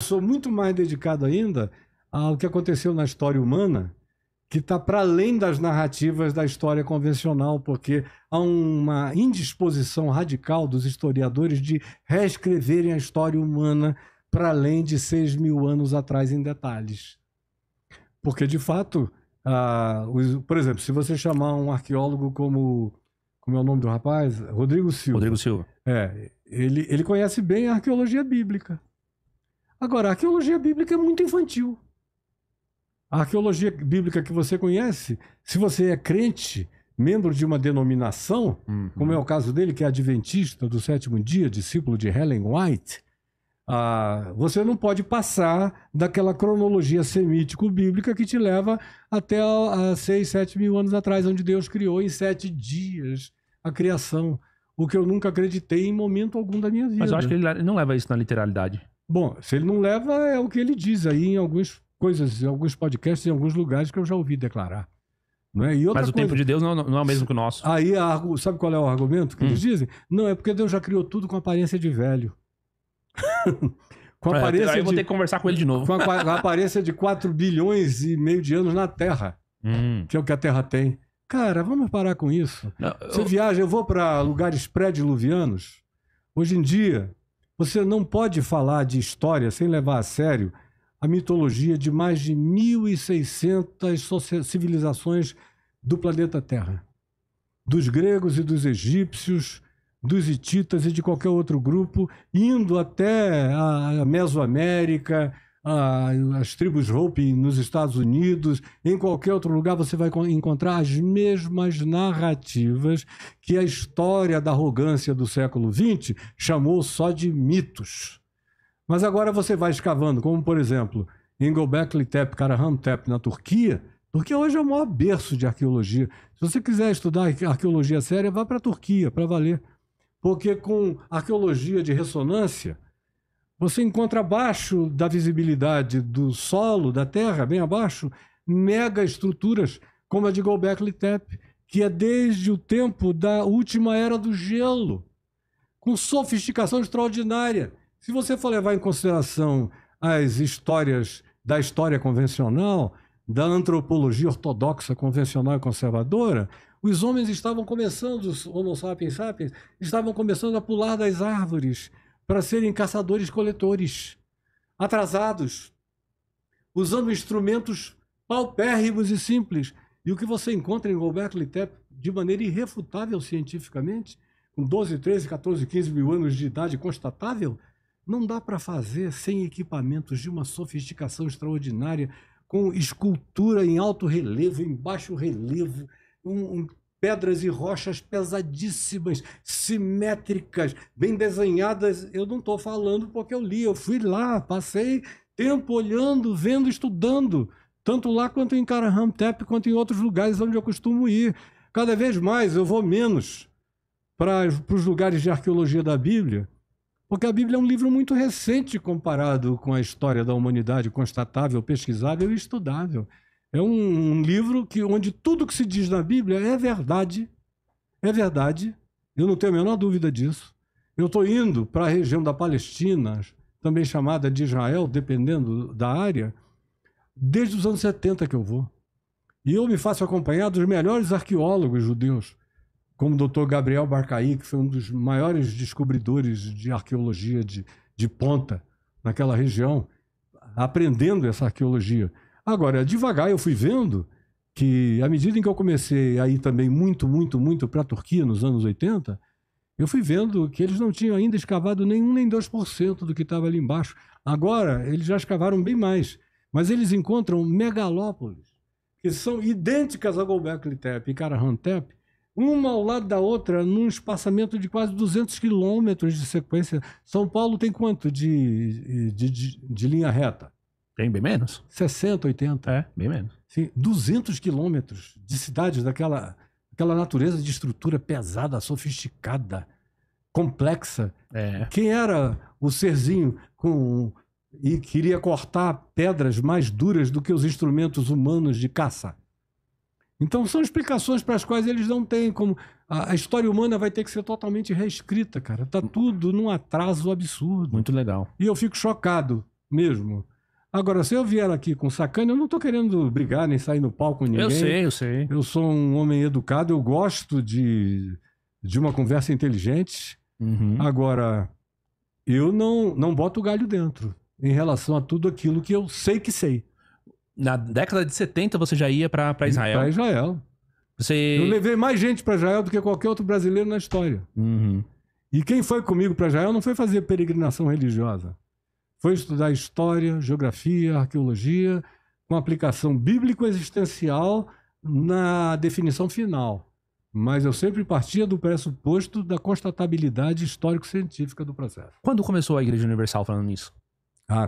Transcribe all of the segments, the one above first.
sou muito mais dedicado ainda ao que aconteceu na história humana, que está para além das narrativas da história convencional, porque há uma indisposição radical dos historiadores de reescreverem a história humana para além de 6.000 anos atrás em detalhes. Porque, de fato, por exemplo, se você chamar um arqueólogo como é o nome do rapaz? Rodrigo Silva. Rodrigo Silva. Ele conhece bem a arqueologia bíblica. Agora, a arqueologia bíblica é muito infantil. A arqueologia bíblica que você conhece, se você é crente, membro de uma denominação, como é o caso dele, que é adventista do sétimo dia, discípulo de Ellen White, você não pode passar daquela cronologia semítico-bíblica que te leva até 6, 7 mil anos atrás, onde Deus criou em 7 dias a criação. O que eu nunca acreditei em momento algum da minha vida. Mas eu acho que ele não leva isso na literalidade. Bom, se ele não leva, é o que ele diz aí em alguns podcasts, em alguns lugares que eu já ouvi declarar. Não é? Mas o tempo de Deus não é o mesmo que o nosso. Aí, sabe qual é o argumento que eles dizem? Não, é porque Deus já criou tudo com aparência de velho. Eu vou ter que conversar com ele de novo. Com a aparência de 4 bilhões e meio de anos na Terra, que é o que a Terra tem. Cara, vamos parar com isso. Você viaja, eu vou para lugares pré-diluvianos. Hoje em dia, você não pode falar de história sem levar a sério a mitologia de mais de 1.600 civilizações do planeta Terra. Dos gregos e dos egípcios, dos hititas e de qualquer outro grupo, indo até a Mesoamérica, as tribos Hopi nos Estados Unidos, em qualquer outro lugar você vai encontrar as mesmas narrativas que a história da arrogância do século XX chamou só de mitos. Mas agora você vai escavando, como por exemplo, em Göbekli Tepe, Karahan Tepe, na Turquia. Turquia hoje é o maior berço de arqueologia. Se você quiser estudar arqueologia séria, vá para a Turquia, para valer. Porque com arqueologia de ressonância, você encontra abaixo da visibilidade do solo, da terra, bem abaixo, mega estruturas como a de Göbekli Tepe, que é desde o tempo da última era do gelo, com sofisticação extraordinária. Se você for levar em consideração as histórias da história convencional, da antropologia ortodoxa, convencional e conservadora, os homens estavam começando, os Homo sapiens sapiens, estavam começando a pular das árvores para serem caçadores-coletores, atrasados, usando instrumentos paupérrimos e simples. E o que você encontra em Göbekli Tepe, de maneira irrefutável cientificamente, com 12, 13, 14, 15 mil anos de idade constatável, não dá para fazer sem equipamentos de uma sofisticação extraordinária, com escultura em alto relevo, em baixo relevo, pedras e rochas pesadíssimas, simétricas, bem desenhadas. Eu não estou falando porque eu li, eu fui lá, passei tempo olhando, vendo, estudando, tanto lá quanto em Karahan Tepe, quanto em outros lugares onde eu costumo ir. Cada vez mais eu vou menos para os lugares de arqueologia da Bíblia, porque a Bíblia é um livro muito recente comparado com a história da humanidade, constatável, pesquisável e estudável. É um livro onde tudo que se diz na Bíblia é verdade. É verdade. Eu não tenho a menor dúvida disso. Eu estou indo para a região da Palestina, também chamada de Israel, dependendo da área, desde os anos 70 que eu vou. E eu me faço acompanhar dos melhores arqueólogos judeus, como o Dr. Gabriel Barcaí, que foi um dos maiores descobridores de arqueologia de ponta naquela região, aprendendo essa arqueologia. Agora, devagar eu fui vendo que, à medida em que eu comecei a ir também muito para a Turquia, nos anos 80, eu fui vendo que eles não tinham ainda escavado nem 1 nem 2% do que estava ali embaixo. Agora, eles já escavaram bem mais. Mas eles encontram megalópolis, que são idênticas a Göbekli Tepe e Karahan Tepe, uma ao lado da outra, num espaçamento de quase 200 quilômetros de sequência. São Paulo tem quanto de linha reta? Tem bem menos. 60, 80. É, bem menos. Sim, 200 quilômetros de cidades daquela natureza de estrutura pesada, sofisticada, complexa. É. Quem era o serzinho e queria cortar pedras mais duras do que os instrumentos humanos de caça? Então são explicações para as quais eles não têm, como a história humana vai ter que ser totalmente reescrita, cara. Tá tudo num atraso absurdo. Muito legal. E eu fico chocado mesmo. Agora, se eu vier aqui com sacana, eu não estou querendo brigar nem sair no palco com ninguém. Eu sei. Eu sou um homem educado, eu gosto de uma conversa inteligente. Agora, eu não boto o galho dentro em relação a tudo aquilo que eu sei que sei. Na década de 70 você já ia para Israel? Para Israel. Eu levei mais gente para Israel do que qualquer outro brasileiro na história. E quem foi comigo para Israel não foi fazer peregrinação religiosa. Foi estudar história, geografia, arqueologia, com aplicação bíblico-existencial na definição final. Mas eu sempre partia do pressuposto da constatabilidade histórico-científica do processo. Quando começou a Igreja Universal falando nisso?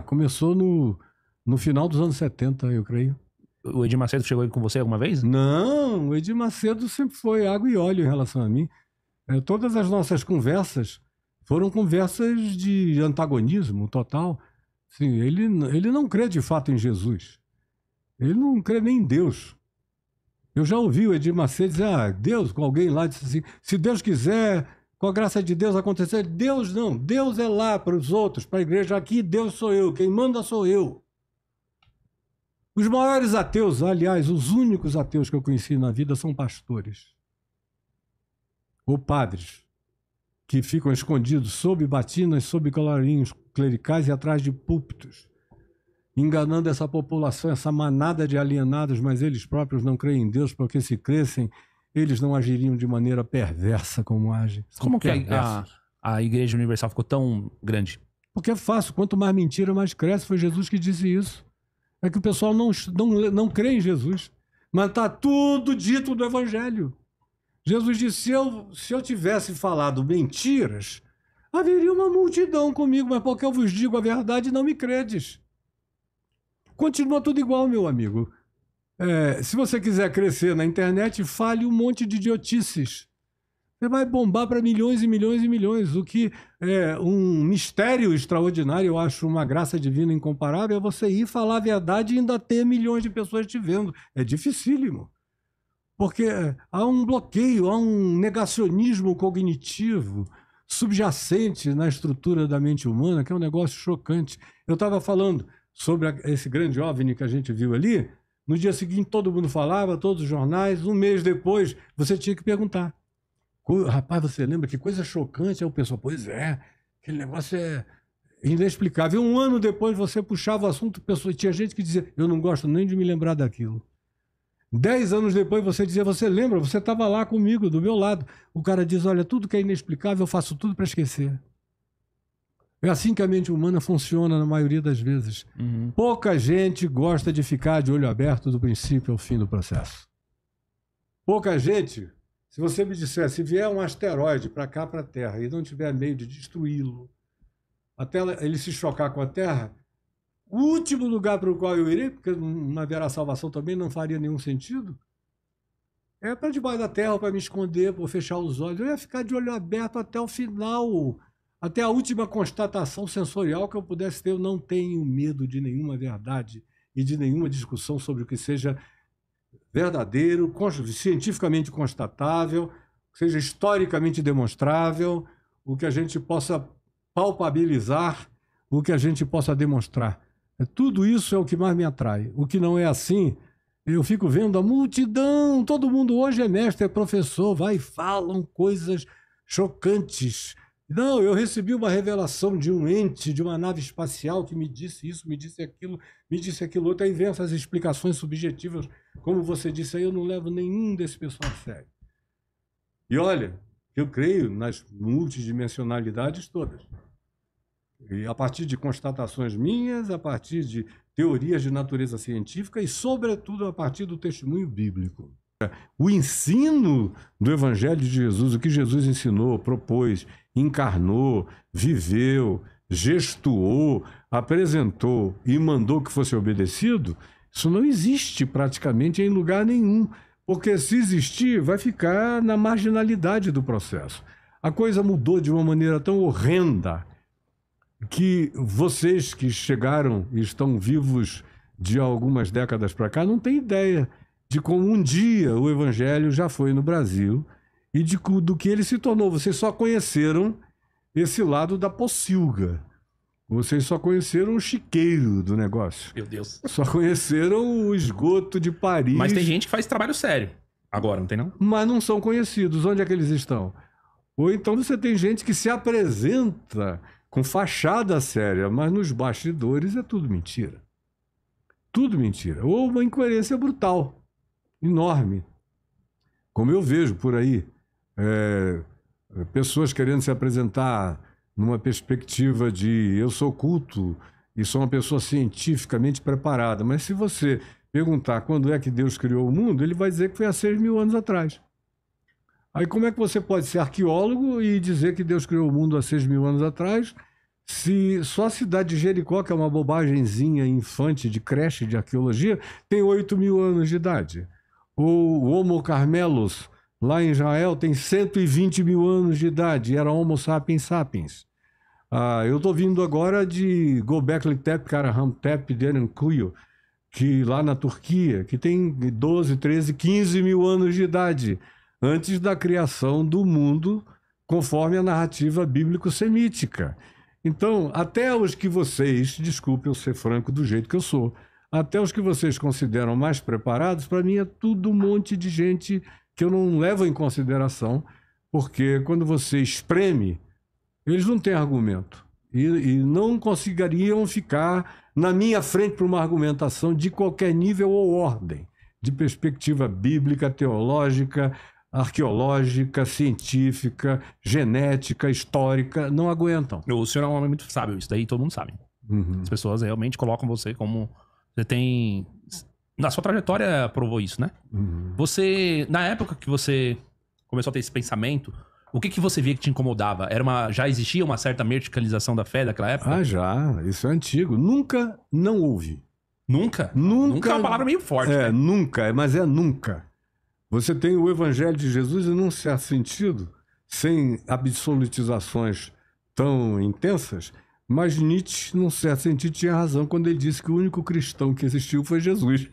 Começou no final dos anos 70, eu creio. O Edir Macedo chegou aí com você alguma vez? Não, o Edir Macedo sempre foi água e óleo em relação a mim. Todas as nossas conversas foram conversas de antagonismo total. Sim, ele não crê de fato em Jesus. Ele não crê nem em Deus. Eu já ouvi o Edir Macedo dizer, Deus, com alguém lá, disse assim, se Deus quiser, com a graça de Deus acontecer, Deus não, Deus é lá para os outros, para a igreja, aqui Deus sou eu, quem manda sou eu. Os maiores ateus, aliás, os únicos ateus que eu conheci na vida são pastores ou padres, que ficam escondidos sob batinas, sob colarinhos clericais e atrás de púlpitos, enganando essa população, essa manada de alienados, mas eles próprios não creem em Deus, porque se crescem, eles não agiriam de maneira perversa como agem. Como que a Igreja Universal ficou tão grande? Porque é fácil, quanto mais mentira, mais cresce. Foi Jesus que disse isso. É que o pessoal não crê em Jesus, mas está tudo dito no Evangelho. Jesus disse, se eu tivesse falado mentiras, haveria uma multidão comigo, mas porque eu vos digo a verdade, não me credes. Continua tudo igual, meu amigo. Se você quiser crescer na internet, fale um monte de idiotices. Você vai bombar para milhões e milhões e milhões. O que é um mistério extraordinário, eu acho uma graça divina incomparável, é você ir falar a verdade e ainda ter milhões de pessoas te vendo. É dificílimo. Porque há um bloqueio, há um negacionismo cognitivo subjacente na estrutura da mente humana, que é um negócio chocante. Eu estava falando sobre esse grande OVNI que a gente viu ali. No dia seguinte, todo mundo falava, todos os jornais. Um mês depois, você tinha que perguntar. Rapaz, você lembra que coisa chocante? Aí o pessoal, pois é, aquele negócio é inexplicável. Um ano depois, você puxava o assunto, tinha gente que dizia, eu não gosto nem de me lembrar daquilo. 10 anos depois, você dizia, você lembra? Você estava lá comigo, do meu lado. O cara diz, olha, tudo que é inexplicável, eu faço tudo para esquecer. É assim que a mente humana funciona na maioria das vezes. Pouca gente gosta de ficar de olho aberto do princípio ao fim do processo. Pouca gente, se você me disser, se vier um asteroide para cá, para a Terra, e não tiver meio de destruí-lo, até ele se chocar com a Terra, o último lugar para o qual eu irei, porque não haverá salvação também, não faria nenhum sentido, é para debaixo da terra, para me esconder, para fechar os olhos. Eu ia ficar de olho aberto até o final, até a última constatação sensorial que eu pudesse ter. Eu não tenho medo de nenhuma verdade e de nenhuma discussão sobre o que seja verdadeiro, cientificamente constatável, seja historicamente demonstrável, o que a gente possa palpabilizar, o que a gente possa demonstrar. Tudo isso é o que mais me atrai. O que não é assim, eu fico vendo a multidão, todo mundo hoje é mestre, é professor, vai e falam coisas chocantes. Não, eu recebi uma revelação de um ente, de uma nave espacial que me disse isso, me disse aquilo outro, aí vem essas explicações subjetivas, como você disse aí, eu não levo nenhum desse pessoal a sério. E olha, eu creio nas multidimensionalidades todas. E a partir de constatações minhas, a partir de teorias de natureza científica e, sobretudo, a partir do testemunho bíblico. O ensino do Evangelho de Jesus, o que Jesus ensinou, propôs, encarnou, viveu, gestuou, apresentou e mandou que fosse obedecido, isso não existe praticamente em lugar nenhum, porque se existir, vai ficar na marginalidade do processo. A coisa mudou de uma maneira tão horrenda que vocês que chegaram e estão vivos de algumas décadas para cá não têm ideia de como um dia o Evangelho já foi no Brasil e do que ele se tornou. Vocês só conheceram esse lado da pocilga. Vocês só conheceram o chiqueiro do negócio. Meu Deus. Só conheceram o esgoto de Paris. Mas tem gente que faz trabalho sério. Agora, não tem não? Mas não são conhecidos. Onde é que eles estão? Ou então você tem gente que se apresenta com fachada séria, mas nos bastidores é tudo mentira. Tudo mentira. Ou uma incoerência brutal, enorme. Como eu vejo por aí, pessoas querendo se apresentar numa perspectiva de eu sou culto e sou uma pessoa cientificamente preparada. Mas se você perguntar quando é que Deus criou o mundo, ele vai dizer que foi há 6.000 anos atrás. Aí como é que você pode ser arqueólogo e dizer que Deus criou o mundo há 6.000 anos atrás, se só a cidade de Jericó, que é uma bobagemzinha infante de creche de arqueologia, tem 8.000 anos de idade? O Homo Carmelos, lá em Israel, tem 120.000 anos de idade, era Homo sapiens sapiens. Eu estou vindo agora de Göbekli Tepe, Karahamtep, Derinkuyu, que lá na Turquia, que tem 12, 13, 15.000 anos de idade, antes da criação do mundo, conforme a narrativa bíblico-semítica. Então, até os que vocês, desculpe eu ser franco do jeito que eu sou, até os que vocês consideram mais preparados, para mim é tudo um monte de gente que eu não levo em consideração, porque quando você espreme, eles não têm argumento. E não conseguiriam ficar na minha frente para uma argumentação de qualquer nível ou ordem, de perspectiva bíblica, teológica, arqueológica, científica, genética, histórica, não aguentam. O senhor é um homem muito sábio, isso daí todo mundo sabe. As pessoas realmente colocam você como... Você tem... Na sua trajetória provou isso, né? Você, na época que você começou a ter esse pensamento, o que você via que te incomodava? Já existia uma certa verticalização da fé daquela época? Já. Isso é antigo. Nunca não houve. Nunca? Nunca. Nunca é uma palavra meio forte. Né? Nunca. Mas é nunca. Você tem o Evangelho de Jesus e, num certo sentido, sem absolutizações tão intensas, mas Nietzsche, num certo sentido, tinha razão quando ele disse que o único cristão que existiu foi Jesus.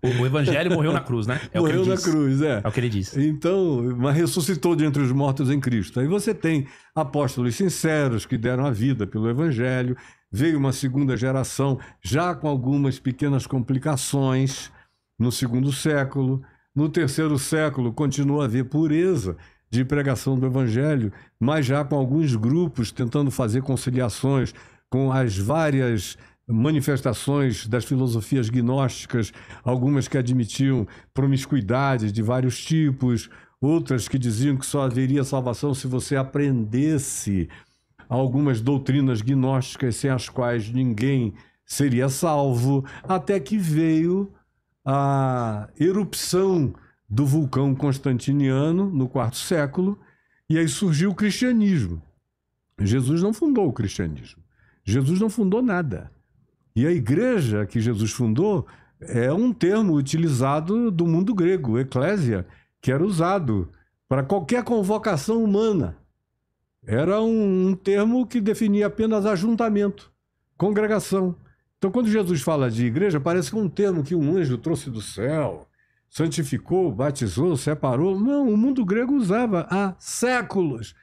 O Evangelho morreu na cruz, né? Morreu na cruz, É o que ele disse. Então, mas ressuscitou de entre os mortos em Cristo. Aí você tem apóstolos sinceros que deram a vida pelo Evangelho. Veio uma segunda geração, já com algumas pequenas complicações, no 2º século. No 3º século, continua a haver pureza de pregação do Evangelho, mas já com alguns grupos tentando fazer conciliações com as várias manifestações das filosofias gnósticas, algumas que admitiam promiscuidade de vários tipos, outras que diziam que só haveria salvação se você aprendesse algumas doutrinas gnósticas sem as quais ninguém seria salvo, até que veio a erupção do vulcão constantiniano no 4º século, e aí surgiu o cristianismo. Jesus não fundou o cristianismo. Jesus não fundou nada. E a igreja que Jesus fundou é um termo utilizado do mundo grego, eclésia, que era usado para qualquer convocação humana. Era um termo que definia apenas ajuntamento, congregação. Então, quando Jesus fala de igreja, parece que é um termo que um anjo trouxe do céu, santificou, batizou, separou. Não, o mundo grego usava há séculos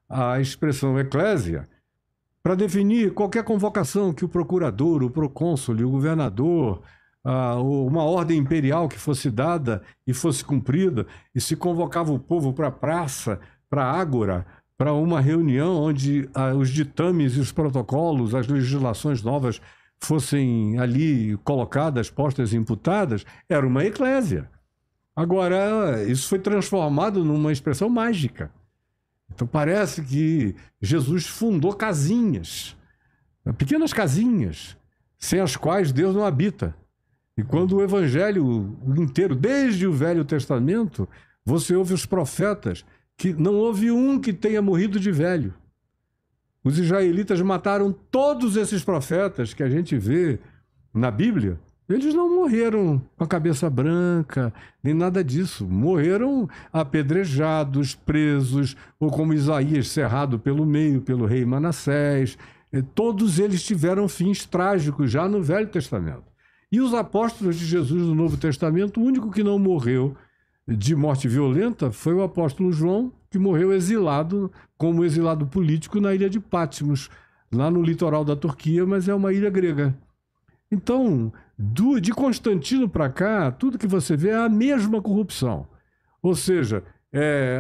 a expressão eclésia para definir qualquer convocação que o procurador, o procônsul, o governador, uma ordem imperial que fosse dada e fosse cumprida, e se convocava o povo para a praça, para a ágora, para uma reunião onde os ditames e os protocolos, as legislações novas fossem ali colocadas, postas, imputadas, era uma eclésia. Agora, isso foi transformado numa expressão mágica. Então parece que Jesus fundou casinhas, pequenas casinhas, sem as quais Deus não habita. E quando o Evangelho inteiro, desde o Velho Testamento, você ouve os profetas, que não houve um que tenha morrido de velho. Os israelitas mataram todos esses profetas que a gente vê na Bíblia. Eles não morreram com a cabeça branca, nem nada disso. Morreram apedrejados, presos, ou como Isaías, cerrado pelo meio pelo rei Manassés. Todos eles tiveram fins trágicos já no Velho Testamento. E os apóstolos de Jesus no Novo Testamento, o único que não morreu de morte violenta foi o apóstolo João, que morreu exilado, como exilado político, na ilha de Patmos, lá no litoral da Turquia, mas é uma ilha grega. Então, de Constantino para cá, tudo que você vê é a mesma corrupção. Ou seja,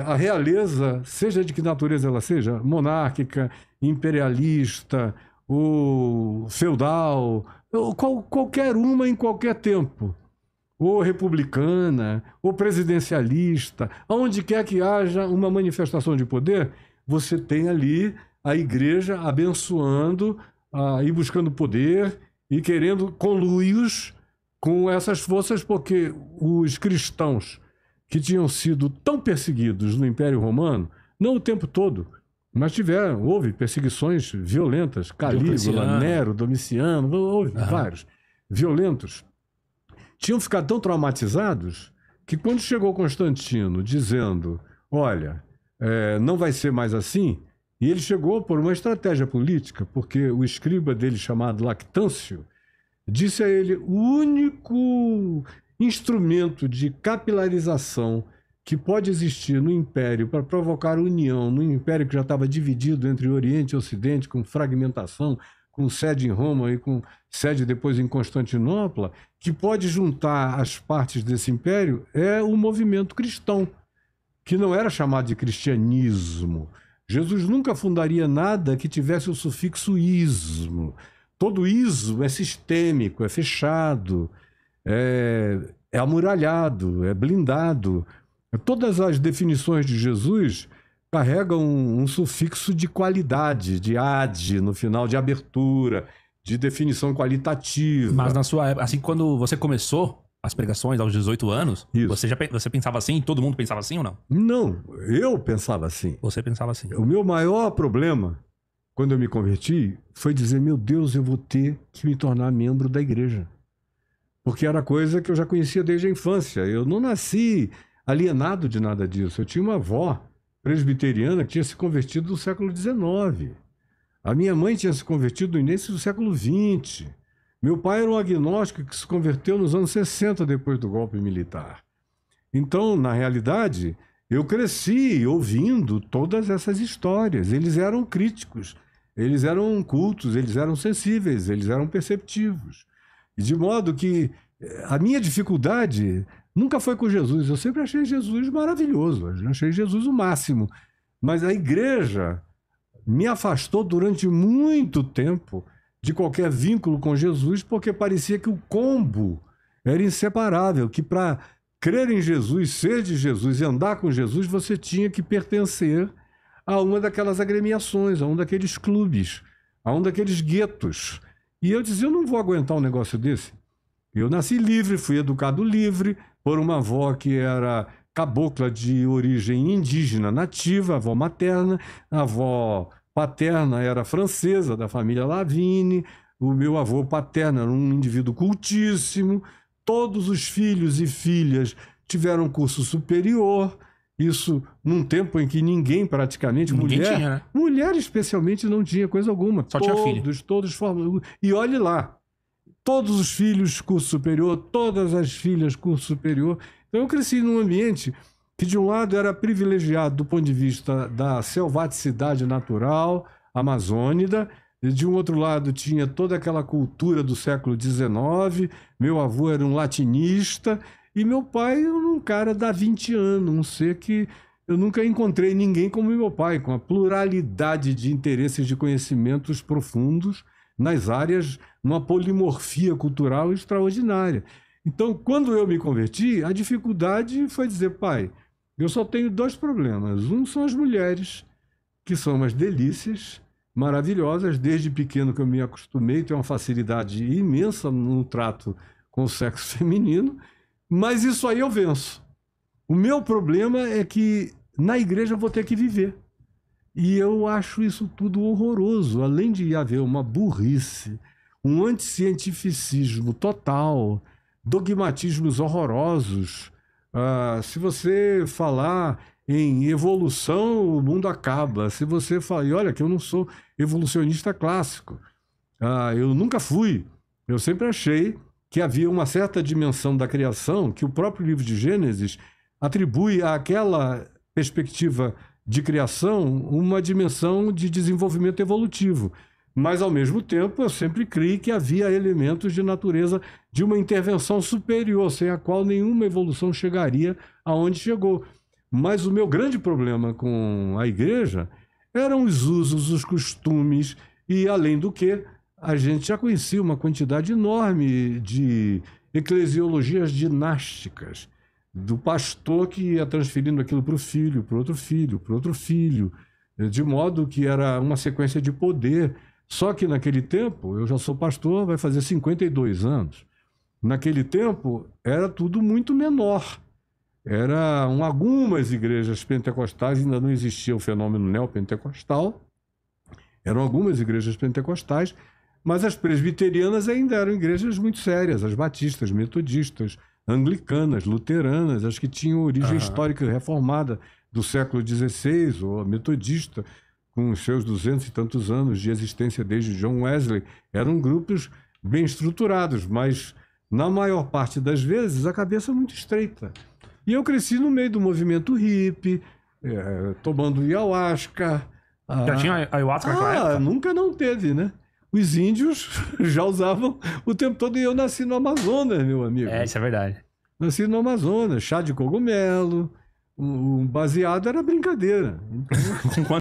a realeza, seja de que natureza ela seja, monárquica, imperialista, ou feudal, ou qualquer uma em qualquer tempo, ou republicana, ou presidencialista, onde quer que haja uma manifestação de poder, você tem ali a igreja abençoando e buscando poder e querendo conluios com essas forças, porque os cristãos que tinham sido tão perseguidos no Império Romano, não o tempo todo, mas houve perseguições violentas, Calígula, Nero, Domiciano, houve vários violentos. Tinham ficado tão traumatizados que quando chegou Constantino dizendo, olha, não vai ser mais assim, e ele chegou por uma estratégia política, porque o escriba dele, chamado Lactâncio, disse a ele, o único instrumento de capilarização que pode existir no Império para provocar união, no Império que já estava dividido entre Oriente e Ocidente, com fragmentação, com sede em Roma e com sede depois em Constantinopla, que pode juntar as partes desse Império, é o movimento cristão, que não era chamado de cristianismo. Jesus nunca fundaria nada que tivesse o sufixo ismo. Todo ismo é sistêmico, é fechado, é amuralhado, é blindado. Todas as definições de Jesus carregam um sufixo de qualidade, de ad, no final, de abertura, de definição qualitativa. Mas na sua época, assim, quando você começou as pregações aos 18 anos, você pensava assim? Todo mundo pensava assim ou não? Não, eu pensava assim. Você pensava assim. O meu maior problema, quando eu me converti, foi dizer, meu Deus, eu vou ter que me tornar membro da igreja. Porque era coisa que eu já conhecia desde a infância. Eu não nasci alienado de nada disso. Eu tinha uma avó presbiteriana que tinha se convertido no século XIX. A minha mãe tinha se convertido no início do século XX. Meu pai era um agnóstico que se converteu nos anos 60, depois do golpe militar. Então, na realidade, eu cresci ouvindo todas essas histórias. Eles eram críticos, eles eram cultos, eles eram sensíveis, eles eram perceptivos. De modo que a minha dificuldade nunca foi com Jesus. Eu sempre achei Jesus maravilhoso, eu achei Jesus o máximo. Mas a igreja me afastou durante muito tempo de qualquer vínculo com Jesus, porque parecia que o combo era inseparável, que para crer em Jesus, ser de Jesus e andar com Jesus, você tinha que pertencer a uma daquelas agremiações, a um daqueles clubes, a um daqueles guetos. E eu dizia, eu não vou aguentar um negócio desse. Eu nasci livre, fui educado livre por uma avó que era cabocla de origem indígena nativa, avó materna, a avó paterna era francesa, da família Lavigne, o meu avô paterno era um indivíduo cultíssimo, todos os filhos e filhas tiveram curso superior, isso num tempo em que ninguém praticamente, mulher, tinha, né? Mulher especialmente não tinha coisa alguma. Só tinha filho. Todos formados. E olhe lá, todos os filhos curso superior, todas as filhas curso superior. Então eu cresci num ambiente que de um lado era privilegiado do ponto de vista da selvaticidade natural, amazônida, e de um outro lado tinha toda aquela cultura do século XIX, meu avô era um latinista, e meu pai era um cara da 20 anos, um ser que eu nunca encontrei ninguém como meu pai, com a pluralidade de interesses, de conhecimentos profundos nas áreas, numa polimorfia cultural extraordinária. Então, quando eu me converti, a dificuldade foi dizer, pai, eu só tenho dois problemas. Um são as mulheres, que são umas delícias maravilhosas. Desde pequeno que eu me acostumei, tenho uma facilidade imensa no trato com o sexo feminino, mas isso aí eu venço. O meu problema é que na igreja eu vou ter que viver. E eu acho isso tudo horroroso. Além de haver uma burrice, um anticientificismo total, dogmatismos horrorosos. Se você falar em evolução, o mundo acaba. Se você falar, e olha que eu não sou evolucionista clássico, eu nunca fui. Eu sempre achei que havia uma certa dimensão da criação que o próprio livro de Gênesis atribui àquela perspectiva de criação uma dimensão de desenvolvimento evolutivo. Mas, ao mesmo tempo, eu sempre criei que havia elementos de natureza de uma intervenção superior, sem a qual nenhuma evolução chegaria aonde chegou. Mas o meu grande problema com a igreja eram os usos, os costumes e, além do que, a gente já conhecia uma quantidade enorme de eclesiologias dinásticas, do pastor que ia transferindo aquilo para o filho, para outro filho, para outro filho, de modo que era uma sequência de poder. Só que naquele tempo, eu já sou pastor, vai fazer 52 anos. Naquele tempo, era tudo muito menor. Eram algumas igrejas pentecostais, ainda não existia o fenômeno neopentecostal. Eram algumas igrejas pentecostais, mas as presbiterianas ainda eram igrejas muito sérias, as batistas, metodistas, anglicanas, luteranas, as que tinham origem histórica reformada do século XVI, ou a metodista, com os seus 200 e tantos anos de existência desde John Wesley. Eram grupos bem estruturados, mas, na maior parte das vezes, a cabeça muito estreita. E eu cresci no meio do movimento hippie, tomando ayahuasca. Já tinha ayahuasca naquela época? Nunca não teve, né? Os índios já usavam o tempo todo, e eu nasci no Amazonas, meu amigo. Isso é verdade. Nasci no Amazonas, chá de cogumelo, o baseado era brincadeira. Com